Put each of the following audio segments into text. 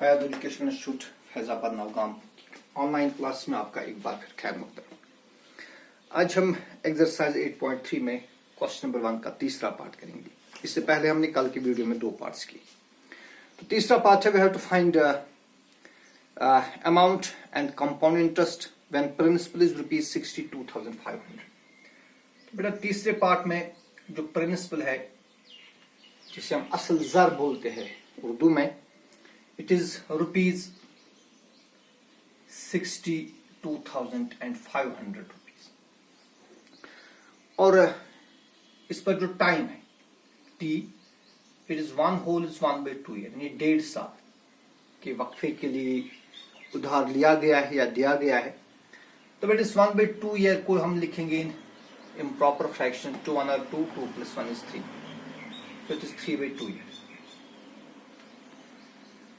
हयात education institute Faizabad Naugam online class में आपका एक बार फिर खैर मकदम। आज हम एक्सरसाइज 8.3 में क्वेश्चन नंबर 1 का तीसरा पार्ट करेंगे। इससे पहले हमने कल की वीडियो में 2 पार्ट्स की। तो तीसरा पार्ट है we have to find amount and compound interest when principal is ₹62,500। तो बेटा तीसरे पार्ट में जो प्रिंसिपल है जिसे हम असल ज़र बोलते हैं उर्दू में, इट इज ₹62,500। और इस पर जो टाइम है टी, इट इज 1/2 ईयर, यानी 1.5 साल के वक्फे के लिए उधार लिया गया है या दिया गया है। तो बेट इस 1/2 ईयर को हम लिखेंगे इन improper fraction 2 1 2 2 + 1 is 3, so it is 3/2 years.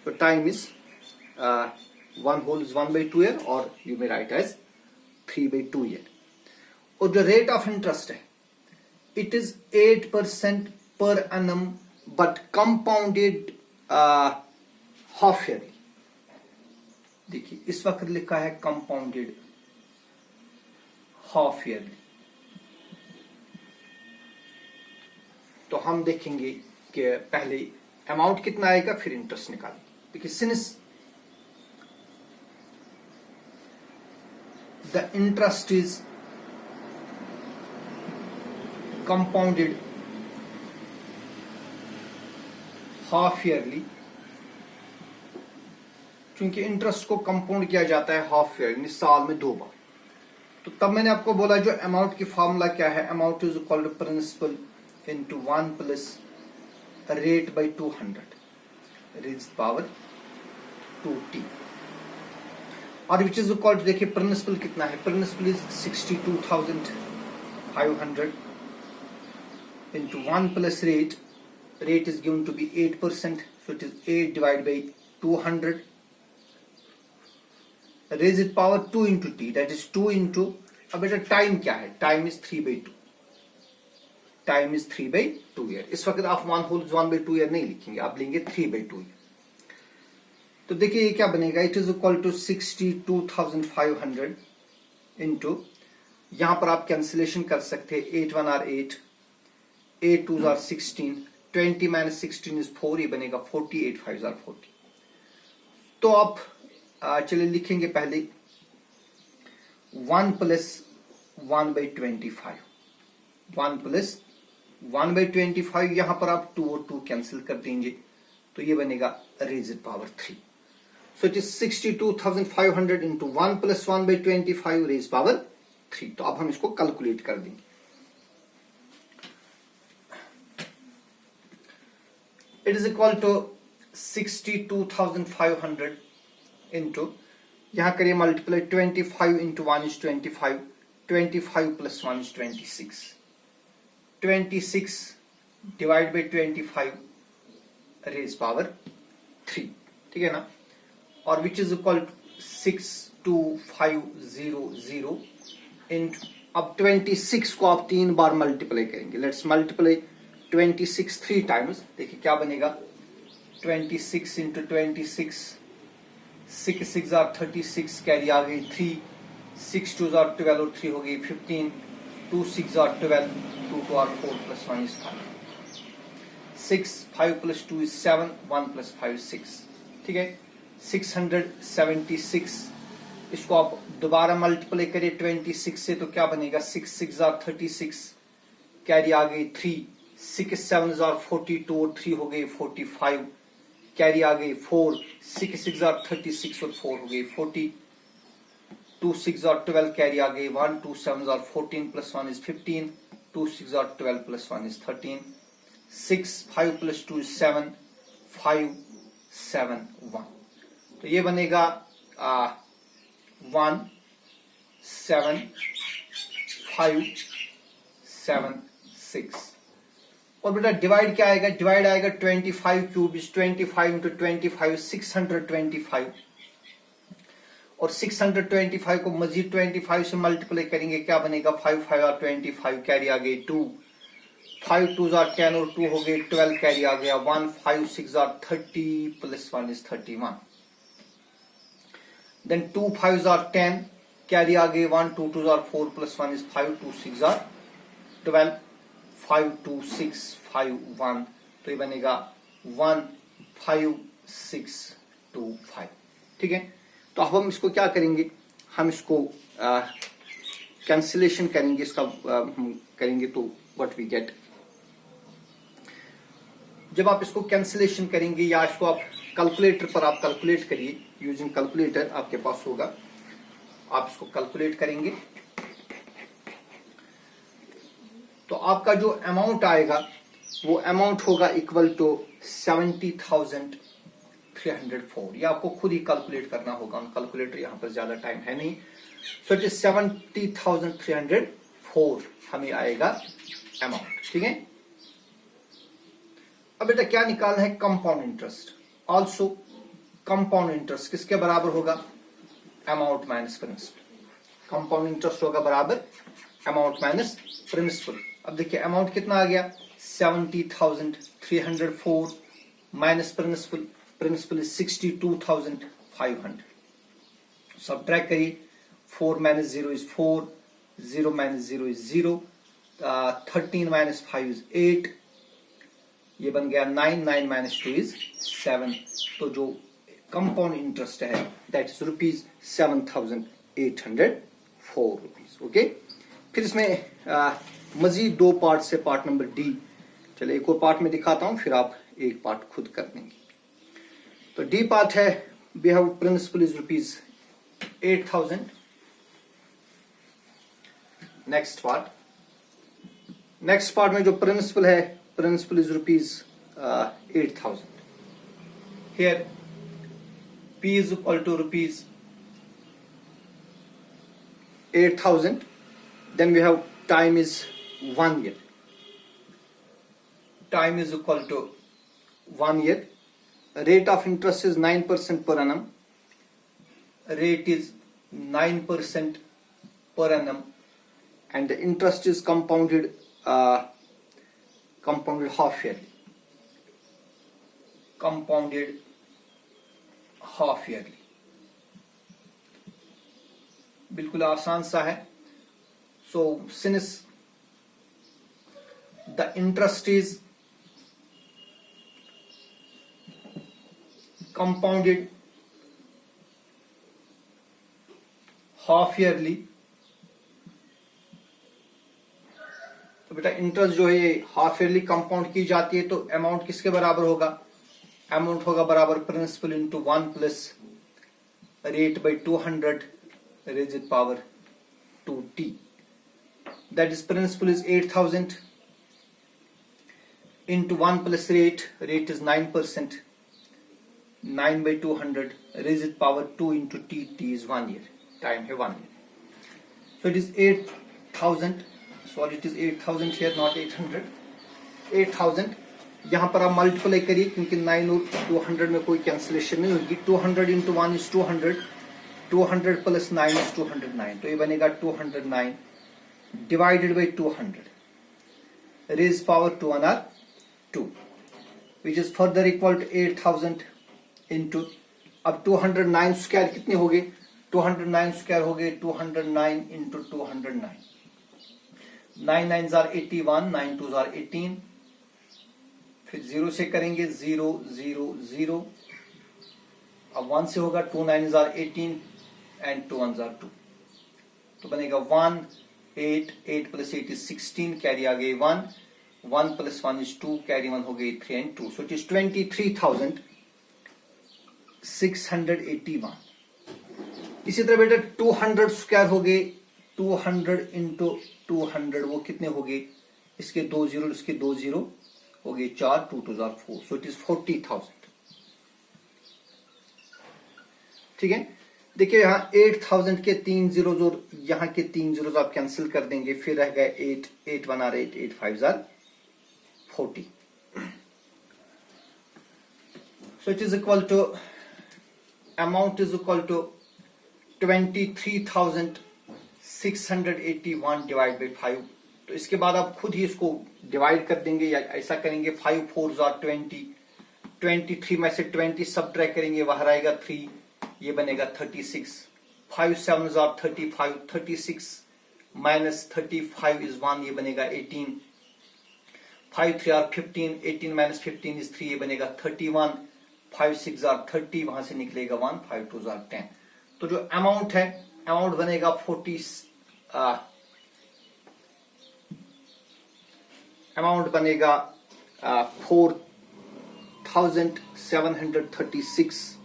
So time is 1/2 year, or you may write as 3/2 year. और जो रेट ऑफ इंटरेस्ट है इट इज 8% पर annum but compounded half yearly. देखिए इस वक्त लिखा है कंपाउंडेड हाफ ईयरली। तो हम देखेंगे कि पहले अमाउंट कितना आएगा फिर इंटरेस्ट निकालेंगे। देखिए since the interest is compounded half yearly, क्योंकि इंटरेस्ट को कंपाउंड किया जाता है हाफ ईयरली, साल में 2 बार। तो तब मैंने आपको बोला जो अमाउंट की फॉर्मूला क्या है, amount is equal to principal into 1 plus rate by 200 raised power 2t, और which is equal to, देखिए प्रिंसिपल कितना है, principal is 62,500 into 1 plus rate is given to be 8%, so it is 8 divided by 200 raised power 2 into t, that is 2 into, अब बेटा time क्या है, time is 3/2, time is 3/2 year. इस वक्त आप 1/2 ईयर नहीं लिखेंगे, आप लेंगे 3/2 ईयर। तो देखिए ये क्या बनेगा, it is equal to 62,500 into, यहां पर आप कैंसिलेशन कर सकते हैं, 8 1 आर 8, 8 2 आर 16, 20 - 16 इज 4, ये बनेगा 40, 8 5 आर 40। तो आप चलिए लिखेंगे पहले 1 + 1/25, 1 + 1/25, यहां पर आप 2 और 2 कैंसिल कर देंगे, तो ये बनेगा raised power 3। So it is 62,500 into 1 + 1/25 raised power 3। तो अब हम इसको कैलकुलेट कर देंगे। It is equal to 62,500 into, यहां करिए multiply, 25 into 1 is 25, 25 + 1 is 26, 26 divide by 25 raise power 3, ठीक है ना, और which is equal to 62,500 into, अब 26 को आप 3 बार मल्टीप्लाई करेंगे। Let's multiply 26 3 times. देखिए क्या बनेगा, 26 इंटू 26, 6 6 आर 36, कैरी आ गई 3, 6 2 आर 12 और 3 हो गई 15, 2 6 are 12, 2 2 are 4 + 1 is 5, 6 5 + 2 is 7, 1 + 5 is 6, ठीक है, 676। इसको आप दोबारा मल्टीप्लाई करिए 26 से, तो क्या बनेगा, 6 6 आर 36, कैरी आ गई 3, 6 7 आर 42 और 3 हो गई 45, कैरी आ गई 4, 6 6 आर 36 और 4 हो गई 40, 2 6 आर 12, कैरी आ गई 1, 2 7 are 14 + 1 is 15, 2 6 are 12 + 1 is 13, 6 5 + 2 is 7, 5 7 1। तो ये बनेगा 1 7 5 7 6। और बेटा डिवाइड क्या आएगा, डिवाइड आएगा 25 क्यूब इज 25 इंटू 25 625, और 625 को मजीद 25 से मल्टीप्लाई करेंगे, क्या बनेगा, 5 5 आर 25, कैरी आ गई 2, 5 2s are 10 और 2 हो गए 12 कैरी आ गया 1 5 6 are 30 plus 1 is 31. Then 2 5s are 10 carry आ गए 1 2 2s are 4 plus 1 is 5 2 6 are 12 5 2 6 5 1 तो ये बनेगा 1 5 6 2 5. ठीक है, तो अब हम इसको क्या करेंगे, हम इसको कैंसिलेशन करेंगे, इसका हम करेंगे तो व्हाट वी गेट. जब आप इसको कैंसिलेशन करेंगे या इसको आप कैलकुलेटर पर आप कैलकुलेट करिए, यूजिंग कैलकुलेटर आपके पास होगा, आप इसको कैलकुलेट करेंगे तो आपका जो अमाउंट आएगा वो अमाउंट होगा इक्वल टू 70,304. ये आपको खुद ही कैलकुलेट करना होगा, कैलकुलेटर यहाँ पर ज्यादा टाइम है नहीं. सो इट इज 70,304 हमें आएगा अमाउंट. ठीक है, अब बेटा क्या निकालना है, compound interest. Also compound interest किसके बराबर होगा, amount minus principal. Compound interest होगा बराबर अमाउंट माइनस प्रिंसिपल. अब देखिए अमाउंट कितना आ गया 70,304 minus principal, principal is 62,500. Subtract करिए, 4 minus 0 is 4, 0 minus 0 is 0, 13 minus 5 is 8, ये बन गया 9, 9 माइनस 2 इज 7. तो जो कंपाउंड इंटरेस्ट है that is rupees 7,804 rupees. Okay, फिर इसमें मजीद 2 पार्ट से पार्ट नंबर डी. चलिए एक और पार्ट में दिखाता हूं, फिर आप एक पार्ट खुद कर देंगे. तो डी पार्ट है, we have principal is rupees 8,000. Next part में जो प्रिंसिपल है, principal is rupees 8,000. Here P is equal to rupees 8,000. Then we have time is 1 year. Time is equal to 1 year. Rate of interest is 9% per annum. Rate is 9% per annum, and the interest is compounded half yearly. Compounded half yearly. बिल्कुल आसान सा है. So since the interest is compounded half yearly, तो बेटा interest जो है ये half yearly compound की जाती है, तो अमाउंट किसके बराबर होगा, अमाउंट होगा बराबर principal into 1 plus rate by 200 raise it power 2t. That is principal is 8,000 into 1 plus rate is 9%, 9 by 200 raise it power 2 into t is 1 year, time है 1 year. So it is 8,000. Sorry, it is 8,000 here, not 800. 8,000. यहां पर आप multiply करिए क्योंकि 9 और 200 में कोई cancellation नहीं होगी. 200 इंटू 1 इज 200, 200 प्लस 9 इज 209. तो ये बनेगा 209 divided by 200 raise power 2 1 are 2, which is further equal to 8,000 into, अब 209 स्क्वायर कितने हो गए, 209 स्क्वायर हो गए 209 into 209. 9 9s are 81, 9 2s are 18. फिर 0 से करेंगे 0 0 0. अब 1 से होगा 2 9s are 18 and 2 1s are 2. तो बनेगा 1 8, 8 plus 8 is 16, कैरी आ गई 1, 1 plus 1 is 2, कैरी 1 हो गई 3 and 2. So it is 23,681. इसी तरह बेटा 200 स्क्वायर हो गए, 200 इंटू 200 वो कितने हो गए, इसके 2 0 इसके 2 0 हो गए 4, 2 2 4. सो इट इज 40,000. ठीक है, देखिए यहाँ 8,000 के 3 zeros और यहाँ के 3 zeros आप कैंसिल कर देंगे, फिर रह गए 8, 8 1 are 8, 8 5 are 40. So it is equal to, amount is equal to 23,681 divided by 5. तो इसके बाद आप खुद ही इसको डिवाइड कर देंगे या ऐसा करेंगे 5 4 जार 20, 23 में से 20 सब्ट्रैक्ट करेंगे, बाहर आएगा 3, ये बनेगा 36, 5 7 जार 35, 36 माइनस 35 इज 1, ये बनेगा 18, 5 3 आर 15, 18 माइनस 15 इज 3, ये बनेगा 31, 5 6 जार 30, वहां से निकलेगा 1, 5 2 जार 10। तो जो अमाउंट है, अमाउंट बनेगा 40, अमाउंट बनेगा 4736।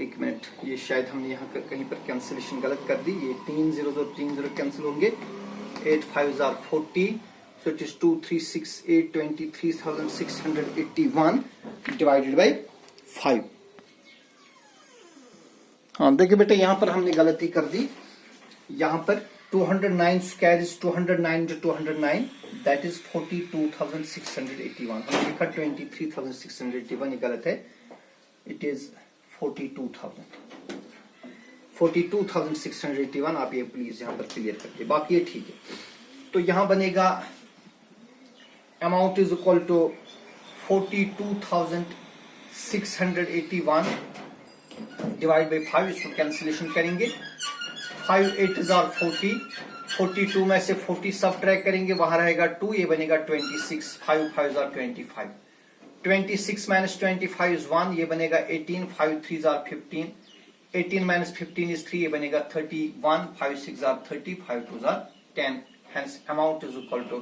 एक मिनट, ये शायद हमने यहाँ कहीं पर कैंसिलेशन गलत कर दी, ये 3 0 3 0 कैंसिल होंगे, 8 5 jar 40, so it is 2368 23,681 divided by 5। हाँ देखिए बेटा, यहां पर हमने गलती कर दी, यहां पर 209 square is 209 into 209, that is 42,681। हमने लिखा 23,681, ये गलत है, इट इज 42,681। आप ये प्लीज यहां पर क्लियर करके, बाकी ये ठीक है। तो यहां बनेगा amount is equal to 42,681 divide by 5, इसको कैंसिलेशन करेंगे, 5 8 जार 40, 42 में से 40 सब्ट्रैक्ट करेंगे, बाहर रहेगा 2, ये बनेगा 26, 5 5 जार 25, 26 माइनस 25 इज 1, ये बनेगा 18, 5 3 जार 15, 18 माइनस 15 इज 3, ये बनेगा 31, 5 6 jar 30, 5 2 jar 10, hence amount is equal to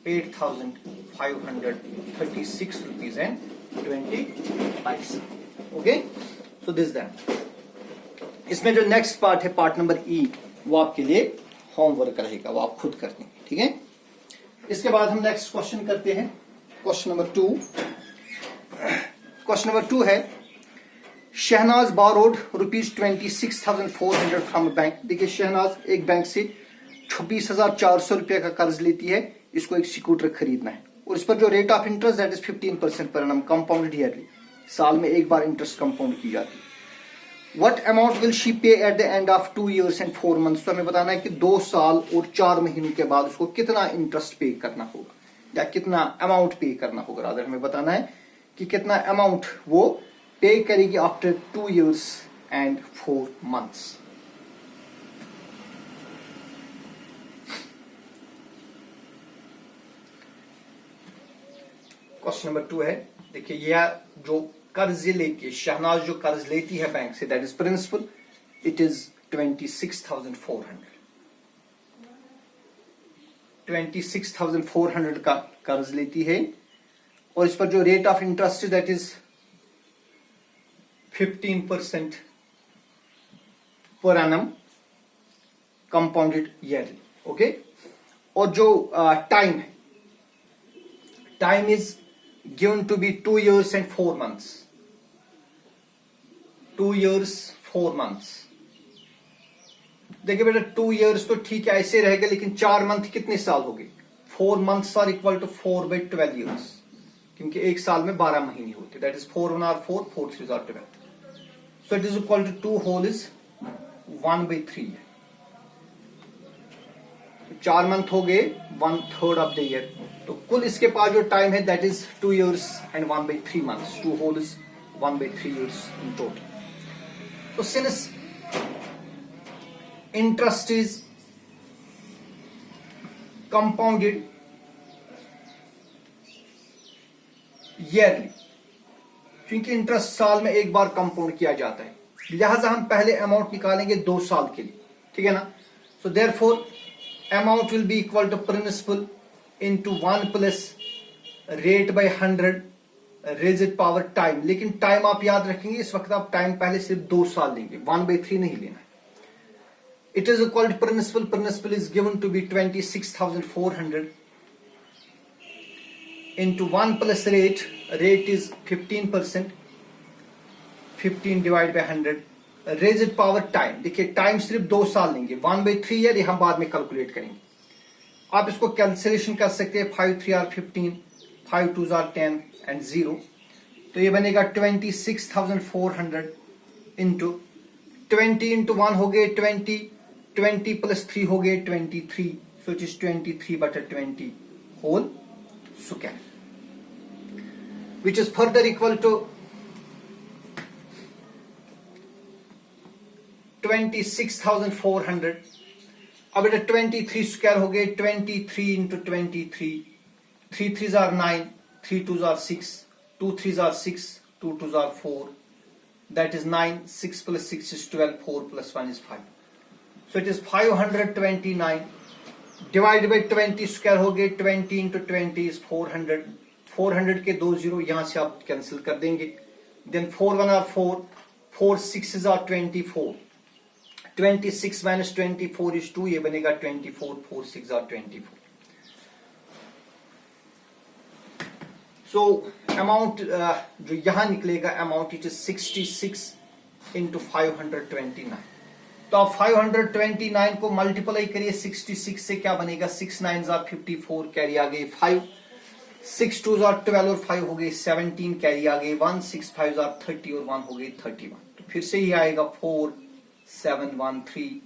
8,536 rupees and 20 paise। Okay, so this that. इसमें जो नेक्स्ट पार्ट है, पार्ट नंबर ई, वो आपके लिए होमवर्क रहेगा, वो आप खुद कर देंगे, ठीक है। इसके बाद हम नेक्स्ट क्वेश्चन करते हैं, क्वेश्चन नंबर 2। क्वेश्चन नंबर 2 है, शहनाज बारोड ₹26,400 फ्रॉम बैंक। देखिए, शहनाज एक बैंक से 26,400 रुपए का कर्ज लेती है, इसको एक स्कूटर खरीदना है, और इस पर जो rate of interest that is 15% per annum, compounded yearly, साल में एक बार इंटरेस्ट कंपाउंड की जाती है। What amount will she pay at the end of 2 years and 4 months? तो हमें बताना है कि 2 साल और 4 महीनों के बाद उसको कितना इंटरेस्ट पे करना होगा, या कितना अमाउंट पे करना होगा। रादर हमें बताना है कि कितना अमाउंट वो पे करेगी after 2 years and 4 months। Question number 2 है, देखिए, यह जो कर्ज लेती है, शहनाज जो कर्ज लेती है बैंक से, that is principal, it is 26,400। 26,400 का कर्ज लेती है, और इस पर जो rate of interest that is 15% per annum, compounded yearly. Okay, और जो टाइम है, time is given to be 2 years and 4 months। 2 years 4 months। देखिए बेटा, 2 years तो ठीक है, ऐसे रहेगा, लेकिन 4 मंथ कितने साल हो गए? 4 months are equal to 4/12 years, क्योंकि एक साल में 12 महीने होते, that is 4 1 are 4, 4 3 are 12, so it is equal to 2 whole is 1/3। 4 month हो गए, 1/3 ऑफ द ईयर, तो कुल इसके पास जो टाइम है that is 2 years and 1/3 months। 2 whole is 1/3 years in total। So since interest is compounded yearly, क्योंकि interest साल में एक बार कंपाउंड किया जाता है, लिहाजा हम पहले अमाउंट निकालेंगे 2 साल के लिए, ठीक है ना। So therefore amount will be equal to principal into 1 plus rate by 100 raised power time। लेकिन टाइम आप याद रखेंगे, इस वक्त आप टाइम पहले सिर्फ 2 साल लेंगे, 1/3 नहीं लेना। It is equal to principal, principal is given to be 26,400 into 1 plus rate, rate is 15%, 15 divide by 100, raised power time। देखिए, टाइम सिर्फ 2 साल लेंगे, 1/3 ईयर, ये हम बाद में कैलकुलेट करेंगे। आप इसको कैंसिलेशन कर सकते हैं, 5 3 आर 15, 5 2 आर 10 एंड 0, तो ये बनेगा 26,400 इंटू 20 इंटू 1 हो गए 20, 20 प्लस 3 हो गए 23, so it is 23/20 whole square, which is further equal to 26,400। अब बेटा 23 स्क्वायर हो गए 23 into 23, 3 3s are 9, 3 2s are 6, 2 3s are 6, 2 2s are 4, that is 9, 6 plus 6 is 12, 4 plus 1 is 5, so it is 529 divided by 20 square हो गए 20 into 20 is 400, 400 के 2 zero यहां से आप कैंसिल कर देंगे, then 4 1 are 4, 4 6s are 24, 26 minus 24 is 2, ये बनेगा 24, 4 6 are 24। So amount जो यहां निकलेगा अमाउंट इट इज 66 इंटू 529। तो आप 529 को मल्टीप्लाई करिए 66 से, क्या बनेगा 6 9s are 54, कैरी आ गई 5, 6 2s are 12 और 5 हो गए 17, कैरी आ गई 1, 6 5s are 30 और 1 हो गई 31। तो फिर से ही आएगा 4 7 1 3,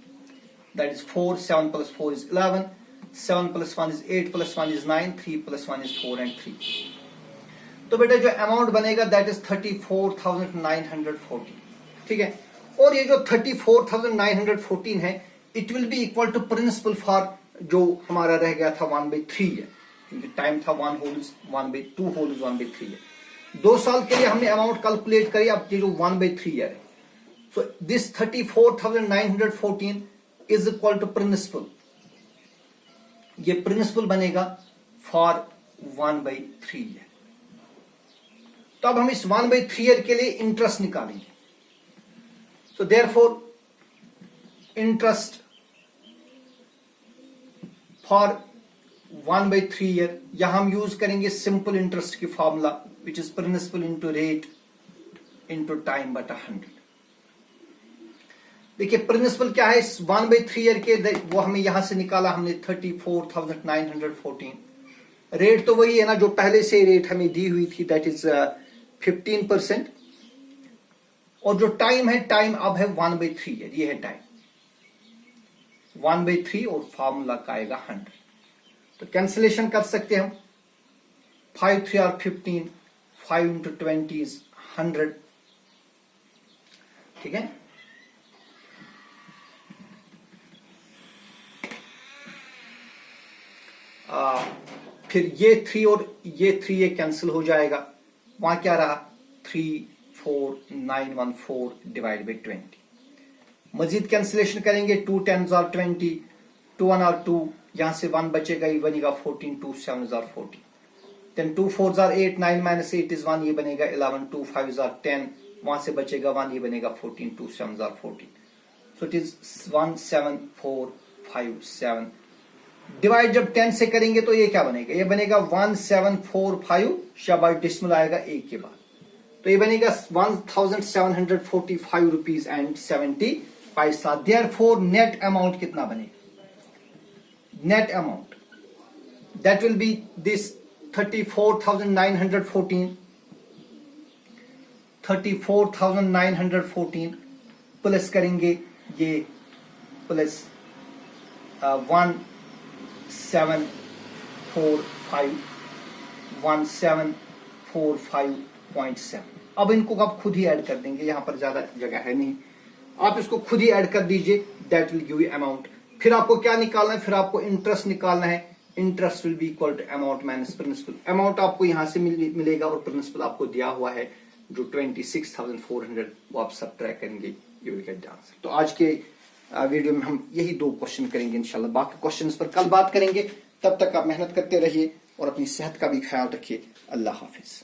that is 4, 7 plus 4 is 11, 7 plus 1 is 8 plus 1 is 9, 3 plus 1 is 4 and 3। तो बेटा जो अमाउंट बनेगा दैट इज 34,914, ठीक है। और ये जो 34,914 है it will be equal to principal for जो हमारा रह गया था 1/3 है, क्योंकि टाइम था 1 होल्स 1/2 होल्स 1/3 है। 2 साल के लिए हमने अमाउंट कैलकुलेट करी, अब ये जो 1/3 है, so this 34,914 is equal to principal, ये प्रिंसिपल बनेगा फॉर 1/3 है। तो अब हम इस 1/3 ईयर के लिए इंटरेस्ट निकालेंगे, so therefore interest for 1/3 year, यहां हम यूज करेंगे सिंपल इंटरेस्ट की formula which is principal into rate into time बटा 100। देखिए प्रिंसिपल क्या है इस 1/3 ईयर के, वो हमें यहां से निकाला हमने 34,914। रेट तो वही है ना जो पहले से रेट हमें दी हुई थी, दैट इज 15%। और जो टाइम है, टाइम अब है 1/3 ईयर, ये है टाइम 1/3 और फॉर्मूला का आएगा 100। तो कैंसिलेशन कर सकते हैं हम, 5 3 are 15, 5 into 20 is 100, ठीक है। फिर ये 3 और ये 3 ये कैंसिल हो जाएगा, वहां क्या रहा 34,914 डिवाइड बाई 20। मजीद कैंसिलेशन करेंगे, 2 10s are 20, 2 1 are 2, यहां से 1 बचेगा, ये बनेगा 14, 2 7s are 40, then 2 4s are 8, 9 minus 8 is 1, ये बनेगा 11, 2 5s are 10, वहां से बचेगा 1, ये बनेगा 14, 2 7s are 14, so it is 17457। Divide जब 10 से करेंगे तो ये क्या बनेगा, ये बनेगा 1745, शाबाश डिस्मल आएगा एक के बाद, तो ये बनेगा 1,745 रुपीज एंड 70 पैसा। देयरफॉर नेट अमाउंट कितना बनेगा, net amount that will be this 34,914 plus करेंगे ये प्लस 1745.7। अब इनको आप खुद ही ऐड कर देंगे, यहां पर ज्यादा जगह है नहीं, आप इसको खुद ही ऐड कर दीजिए, that will give you amount. फिर आपको क्या निकालना है, फिर आपको इंटरेस्ट निकालना है, interest will be equal to amount minus principal. Amount आपको यहां से मिलेगा और प्रिंसिपल आपको दिया हुआ है जो 26,400, वो आप सब्ट्रैक्ट करेंगे, you will get the answer. तो आज के वीडियो में हम यही 2 क्वेश्चन करेंगे इंशाल्लाह, बाकी क्वेश्चंस पर कल बात करेंगे। तब तक आप मेहनत करते रहिए और अपनी सेहत का भी ख्याल रखिए। अल्लाह हाफिज।